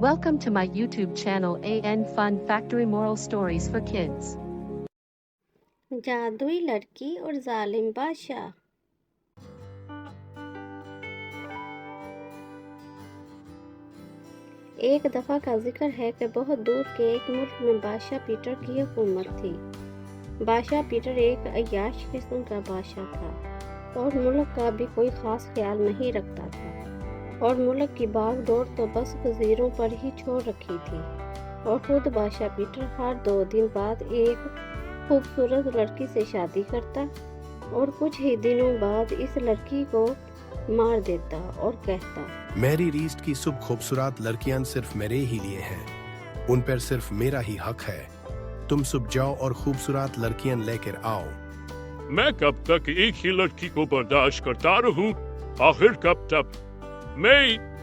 Welcome to my YouTube channel AN Fun Factory Moral Stories for Kids. जादुई लड़की और जालिम बादशाह। एक दफ़ा का जिक्र है कि बहुत दूर के एक मुल्क में बादशाह पीटर की हुकूमत थी। बादशाह पीटर एक अय्याश किस्म का बादशाह था और मुल्क का भी कोई ख़ास ख्याल नहीं रखता था और मुल्क की भाग दौड़ तो बस वज़ीरों पर ही छोड़ रखी थी और ख़ुद बादशाह पीटर हर 2 दिन बाद एक खूबसूरत लड़की से शादी करता और कुछ ही दिनों बाद इस लड़की को मार देता और कहता, मेरी रीस्ट की सब खूबसूरत लड़कियां सिर्फ मेरे ही लिए हैं, उन पर सिर्फ मेरा ही हक है। तुम सब जाओ और खूबसूरत लड़कियां लेकर आओ। मैं कब तक एक ही लड़की को बर्दाश्त करता रहूं? आखिर कब तक मैं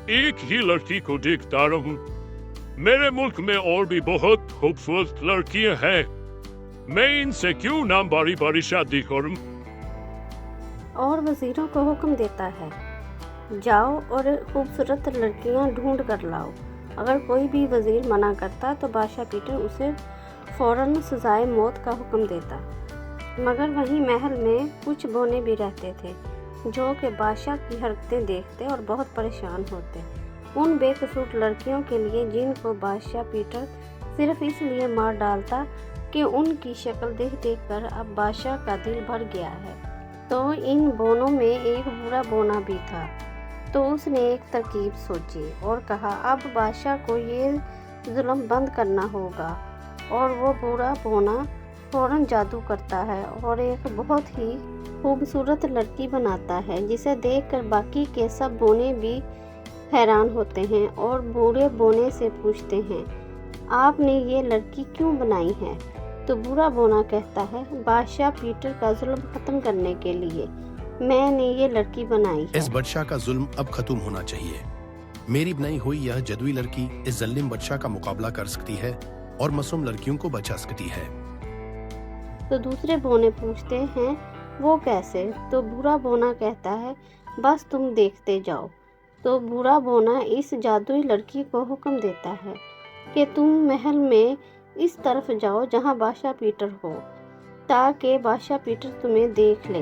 एक ही लड़की को देखता रहूं? मेरे मुल्क में और भी बहुत खूबसूरत लड़कियां हैं, मैं इनसे क्यों ना बारी बारी शादी करूं? और वज़ीरों को हुक्म देता है, जाओ और खूबसूरत लड़कियां ढूंढ कर लाओ। अगर कोई भी वज़ीर मना करता तो बादशाह पीटर उसे फ़ौरन सज़ाए मौत का हुक्म देता। मगर वहीं महल में कुछ बोने भी रहते थे जो कि बादशाह की हरकतें देखते और बहुत परेशान होते। उन बेकसूर लड़कियों के लिए जिनको बादशाह पीटर सिर्फ इसलिए मार डालता कि उनकी शक्ल देख देख कर अब बादशाह का दिल भर गया है। तो इन बोनों में एक बुरा बोना भी था। तो उसने एक तरकीब सोची और कहा, अब बादशाह को ये जुल्म बंद करना होगा। और वो बुरा बोना फ़ौरन जादू करता है और एक बहुत ही खूबसूरत लड़की बनाता है जिसे देखकर बाकी के सब बोने भी हैरान होते हैं और बुरे बोने से पूछते हैं, आपने ये लड़की क्यों बनाई है? तो बुरा बोना कहता है, बादशाह पीटर का जुल्म ख़त्म करने के लिए मैंने ये लड़की बनाई है। इस बादशाह का जुल्म अब खत्म होना चाहिए। मेरी बनाई हुई यह जादुई लड़की इस जालिम बादशाह का मुकाबला कर सकती है और मासूम लड़कियों को बचा सकती है। तो दूसरे बोने पूछते हैं, वो कैसे? तो बुरा बोना कहता है, बस तुम देखते जाओ। तो बुरा बोना इस जादुई लड़की को हुक्म देता है कि तुम महल में इस तरफ जाओ जहां बादशाह पीटर हो, ताकि बादशाह पीटर तुम्हें देख ले।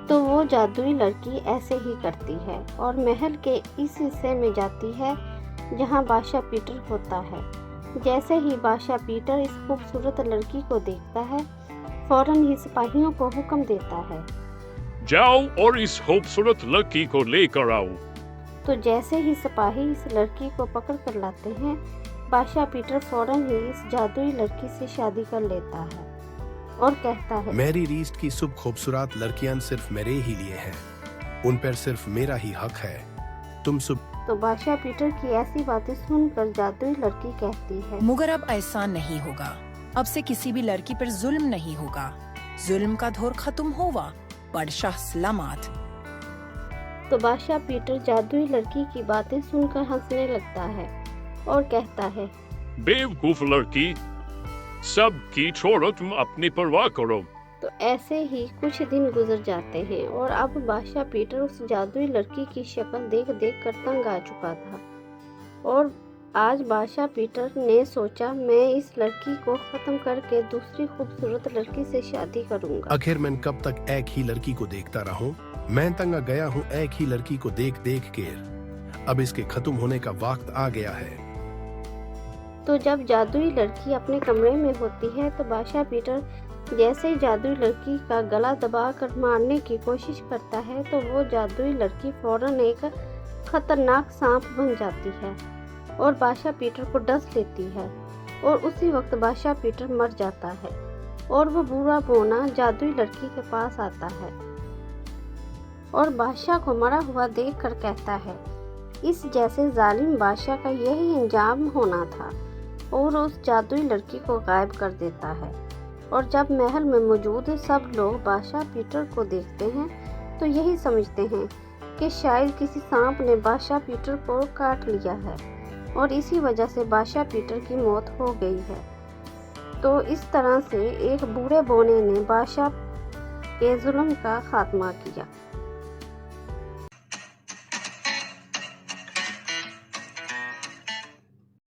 तो वो जादुई लड़की ऐसे ही करती है और महल के इस हिस्से में जाती है जहां बादशाह पीटर होता है। जैसे ही बादशाह पीटर इस खूबसूरत लड़की को देखता है, फौरन ही सिपाहियों को हुक्म देता है, जाओ और इस खूबसूरत लड़की को लेकर आओ। तो जैसे ही सिपाही इस लड़की को पकड़ कर लाते हैं, बादशाह पीटर फौरन ही इस जादुई लड़की से शादी कर लेता है और कहता है, मेरी रीस्ट की सब खूबसूरत लड़कियां सिर्फ मेरे ही लिए हैं, उन पर सिर्फ मेरा ही हक है। तुम सब। तो बादशाह पीटर की ऐसी बातें सुनकर जादुई लड़की कहती है, मगर अब ऐसा नहीं होगा, अब से किसी भी लड़की पर जुल्म नहीं होगा, जुल्म का दौर खत्म हुआ, बादशाह सलामत। तो बादशाह पीटर जादुई लड़की की बातें सुनकर हंसने लगता है और कहता है, बेवकूफ लड़की, सब की छोड़ो, तुम अपनी परवाह करो। तो ऐसे ही कुछ दिन गुजर जाते हैं और अब बादशाह पीटर उस जादुई लड़की की शक्ल देख देख कर तंग आ चुका था और आज बादशाह पीटर ने सोचा, मैं इस लड़की को ख़त्म करके दूसरी खूबसूरत लड़की से शादी करूंगा। आखिर मैं कब तक एक ही लड़की को देखता रहूं? मैं तंग आ गया हूं एक ही लड़की को देख देख के। अब इसके खत्म होने का वक्त आ गया है। तो जब जादुई लड़की अपने कमरे में होती है तो बादशाह पीटर जैसे ही जादुई लड़की का गला दबाकर मारने की कोशिश करता है तो वो जादुई लड़की फौरन एक खतरनाक सांप बन जाती है और बादशाह पीटर को डस लेती है और उसी वक्त बादशाह पीटर मर जाता है और वो बुरा बोना जादुई लड़की के पास आता है और बादशाह को मरा हुआ देखकर कहता है, इस जैसे जालिम बादशाह का यही अंजाम होना था, और उस जादुई लड़की को गायब कर देता है। और जब महल में मौजूद सब लोग बादशाह पीटर को देखते हैं तो यही समझते हैं कि शायद किसी सांप ने बादशाह पीटर को काट लिया है और इसी वजह से बादशाह पीटर की मौत हो गई है। तो इस तरह से एक बूढ़े बोने ने बादशाह के जुल्म का खात्मा किया।